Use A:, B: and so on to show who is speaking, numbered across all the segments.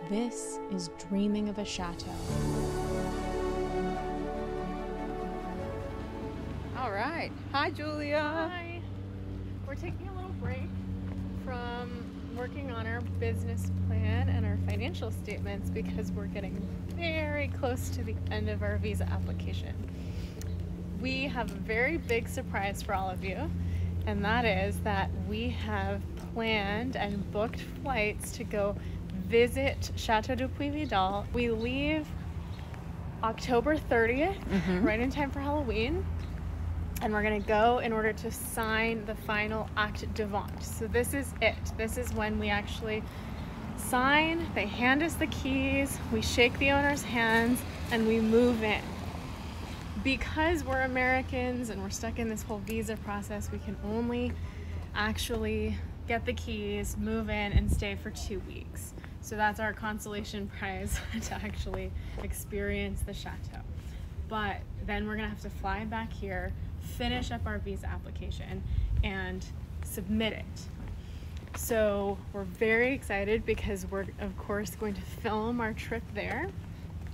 A: This is Dreaming of a Chateau.
B: All right. Hi, Julia.
A: Hi. We're taking a little break from working on our business plan and our financial statements because we're getting very close to the end of our visa application. We have a very big surprise for all of you, and that is that we have planned and booked flights to go visit Chateau de Puy Vidal. We leave October 30th, right in time for Halloween, and we're gonna go in order to sign the final acte de vente. So this is it. This is when we actually sign, they hand us the keys, we shake the owner's hands, and we move in. Because we're Americans and we're stuck in this whole visa process, we can only actually get the keys, move in, and stay for 2 weeks. So that's our consolation prize to actually experience the chateau. But then we're gonna have to fly back here, finish up our visa application, and submit it. So we're very excited because we're of course going to film our trip there.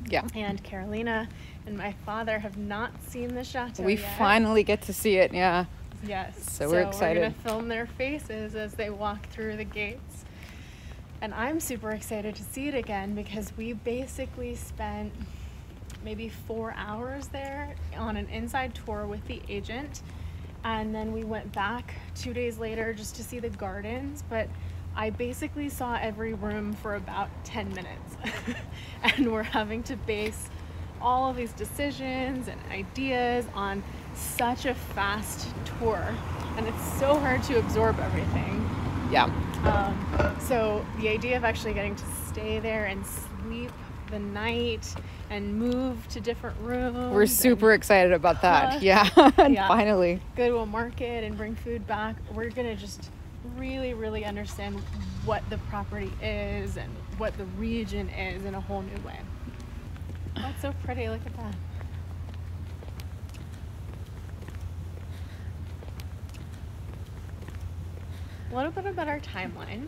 B: Yeah.
A: And Carolina and my father have not seen the chateau
B: We
A: yet.
B: finally get to see it, yeah.
A: Yes.
B: So we're excited.
A: We're gonna film their faces as they walk through the gates. And I'm super excited to see it again because we basically spent maybe 4 hours there on an inside tour with the agent. And then we went back 2 days later just to see the gardens. But I basically saw every room for about 10 minutes. And we're having to base all of these decisions and ideas on such a fast tour. And it's so hard to absorb everything.
B: Yeah.
A: So the idea of actually getting to stay there and sleep the night and move to different rooms.
B: We're super excited about that. Yeah.
A: Yeah.
B: Finally.
A: Go to a market and bring food back. We're gonna just really understand what the property is and what the region is in a whole new way. That's so pretty, look at that. A little bit about our timeline.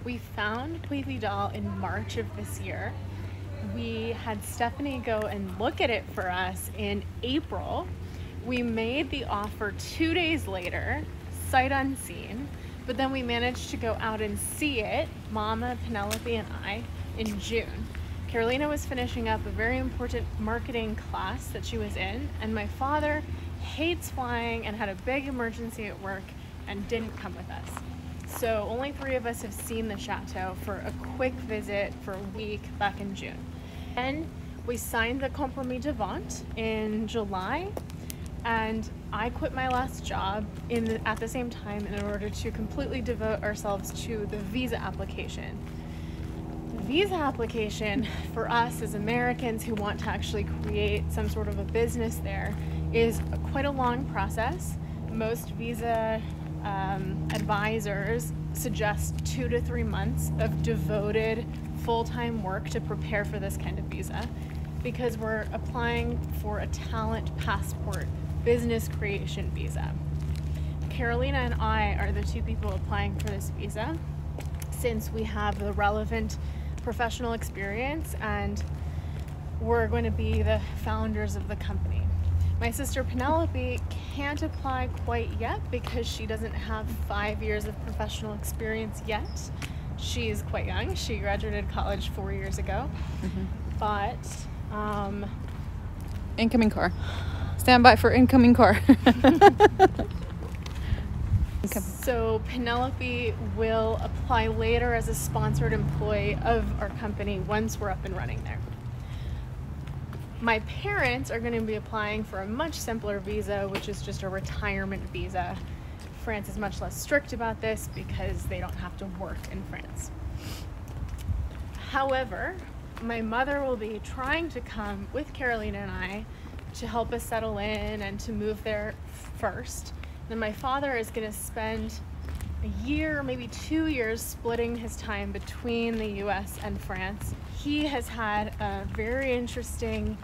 A: We found Puy Vidal in March of this year. We had Stephanie go and look at it for us in April. We made the offer 2 days later, sight unseen, but then we managed to go out and see it, Mama, Penelope, and I, in June. Carolina was finishing up a very important marketing class that she was in, and my father hates flying and had a big emergency at work and didn't come with us. So only 3 of us have seen the chateau for a quick visit for a week back in June. And we signed the compromis de vente in July, and I quit my last job at the same time in order to completely devote ourselves to the visa application. The visa application for us as Americans who want to actually create some sort of a business there is quite a long process. Most visa advisors suggest 2 to 3 months of devoted full-time work to prepare for this kind of visa because we're applying for a talent passport business creation visa. Carolina and I are the 2 people applying for this visa since we have the relevant professional experience and we're going to be the founders of the company. My sister Penelope can't apply quite yet because she doesn't have 5 years of professional experience yet. She is quite young. She graduated college 4 years ago. But
B: Incoming car. Stand by for incoming car.
A: So Penelope will apply later as a sponsored employee of our company once we're up and running there. My parents are going to be applying for a much simpler visa, which is just a retirement visa. France is much less strict about this because they don't have to work in France. However, my mother will be trying to come with Carolina and I to help us settle in and to move there first. Then my father is going to spend a year, maybe 2 years, splitting his time between the US and France. He has had a very interesting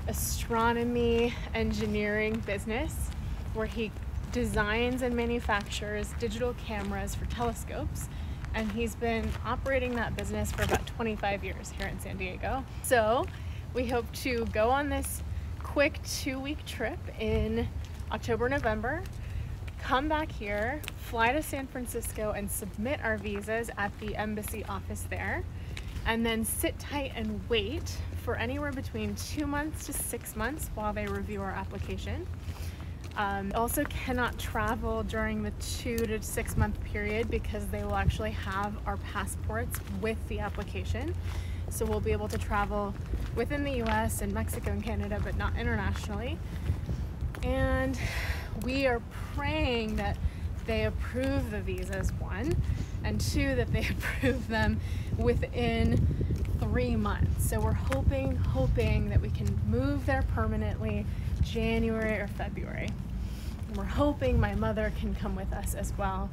A: astronomy engineering business where he designs and manufactures digital cameras for telescopes and he's been operating that business for about 25 years here in San Diego. So we hope to go on this quick 2-week trip in October, November, come back here, fly to San Francisco and submit our visas at the embassy office there, and then sit tight and wait for anywhere between 2 months to 6 months while they review our application. Also cannot travel during the 2 to 6 month period because they will actually have our passports with the application. So we'll be able to travel within the US and Mexico and Canada, but not internationally. And we are praying that they approve the visas, 1, and 2, that they approve them within 3 months. So we're hoping that we can move there permanently January or February. And we're hoping my mother can come with us as well.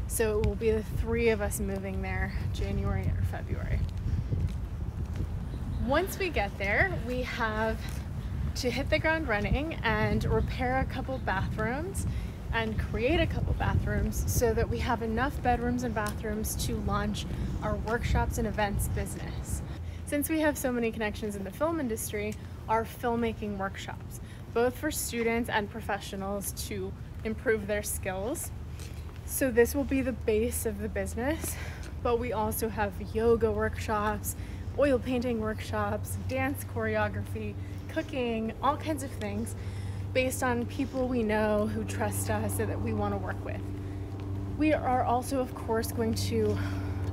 A: So it will be the 3 of us moving there January or February. Once we get there, we have to hit the ground running and repair a couple bathrooms and create a couple bathrooms so that we have enough bedrooms and bathrooms to launch our workshops and events business. Since we have so many connections in the film industry, our filmmaking workshops, both for students and professionals to improve their skills. So this will be the base of the business, but we also have yoga workshops, oil painting workshops, dance choreography, cooking, all kinds of things based on people we know who trust us and that we want to work with. We are also, of course, going to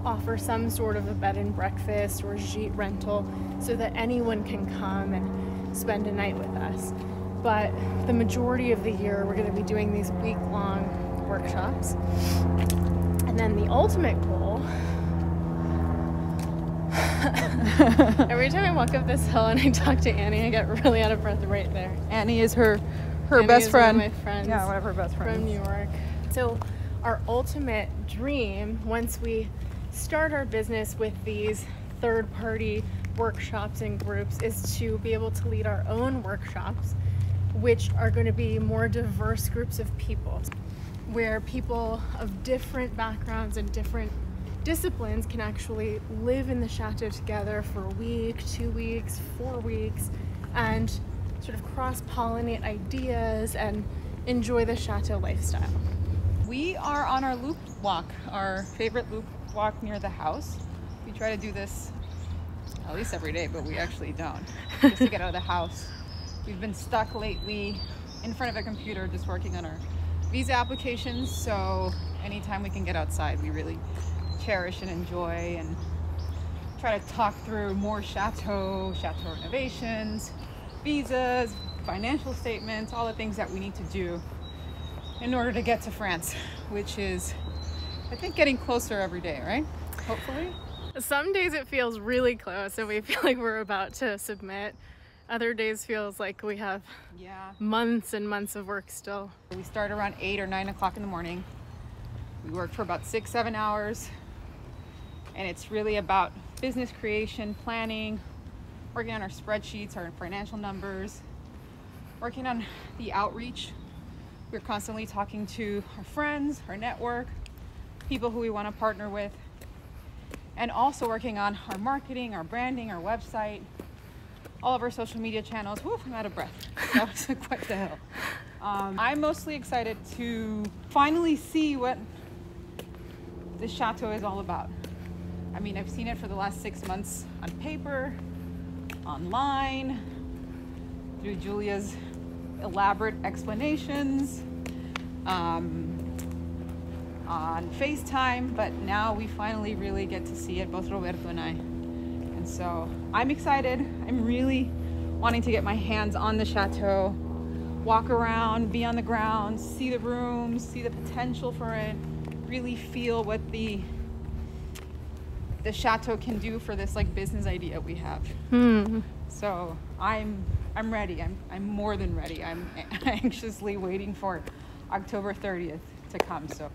A: offer some sort of a bed and breakfast or gîte rental so that anyone can come and spend a night with us. But the majority of the year, we're going to be doing these week-long workshops. And then the ultimate goal, every time I walk up this hill and I talk to Annie, I get really out of breath right there.
B: Annie is her
A: Annie
B: best
A: is
B: friend.
A: one of my friends.
B: Yeah, one of her best friends.
A: From New York. So our ultimate dream, once we start our business with these third-party workshops and groups, is to be able to lead our own workshops, which are going to be more diverse groups of people, where people of different backgrounds and different disciplines can actually live in the chateau together for a week, 2 weeks, 4 weeks, and sort of cross-pollinate ideas and enjoy the chateau lifestyle.
B: We are on our loop walk, our favorite loop walk near the house. We try to do this at least every day, but we actually don't, just to get out of the house. We've been stuck lately in front of a computer just working on our visa applications, so anytime we can get outside, we really cherish and enjoy and try to talk through more chateau renovations, visas, financial statements, all the things that we need to do in order to get to France, which is, I think, getting closer every day, right? Hopefully.
A: Some days it feels really close and we feel like we're about to submit. Other days feels like we have months and months of work still.
B: We start around 8 or 9 o'clock in the morning. We work for about 6-7 hours. And it's really about business creation, planning, working on our spreadsheets, our financial numbers, working on the outreach. We're constantly talking to our friends, our network, people who we want to partner with, and also working on our marketing, our branding, our website, all of our social media channels. Whew, I'm out of breath. That was quite the hill. I'm mostly excited to finally see what the chateau is all about. I mean, I've seen it for the last 6 months on paper, online, through Julia's elaborate explanations, on FaceTime, but now we finally really get to see it, both Roberto and I. And so I'm excited. I'm really wanting to get my hands on the chateau, walk around, be on the ground, see the rooms, see the potential for it, really feel what the chateau can do for this like business idea we have. So I'm ready. I'm more than ready. I'm anxiously waiting for October 30th to come. So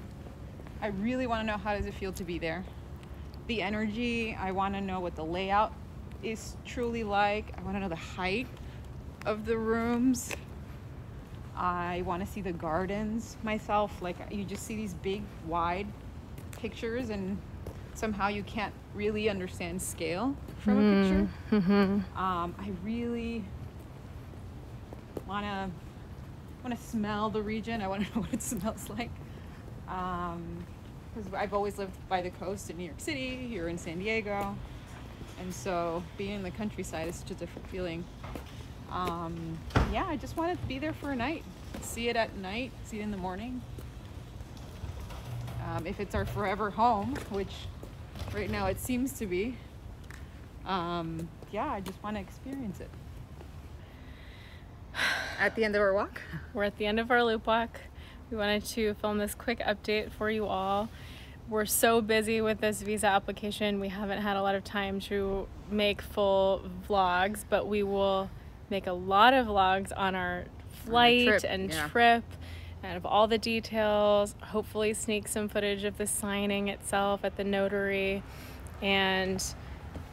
B: I really want to know, how does it feel to be there? The energy. I want to know what the layout is truly like. I want to know the height of the rooms. I want to see the gardens myself. Like, you just see these big, wide pictures, and somehow you can't really understand scale from a picture. I really want to smell the region. I want to know what it smells like. Because I've always lived by the coast in New York City, here in San Diego. And so being in the countryside is such a different feeling. Yeah, I just want to be there for a night. See it at night, see it in the morning. If it's our forever home, which right now it seems to be, yeah, I just want to experience it. At the end of our walk?
A: We're at the end of our loop walk. We wanted to film this quick update for you all. We're so busy with this visa application, we haven't had a lot of time to make full vlogs, but we will make a lot of vlogs on our flight trip and of all the details, hopefully sneak some footage of the signing itself at the notary, and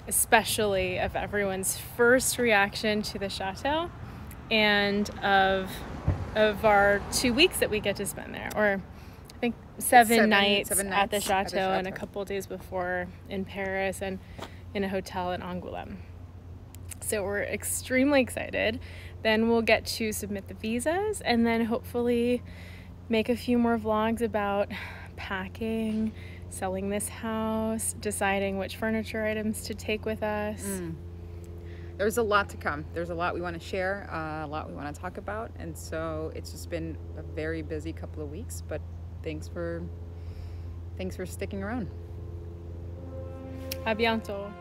A: especially of everyone's first reaction to the chateau and of our 2 weeks that we get to spend there, or I think seven nights at the chateau and a couple days before in Paris and in a hotel in Angoulême. So we're extremely excited. Then we'll get to submit the visas and then hopefully make a few more vlogs about packing, selling this house, deciding which furniture items to take with us.
B: There's a lot to come. There's a lot we want to share, a lot we want to talk about, and so it's just been a very busy couple of weeks, but thanks for sticking around.
A: À bientôt.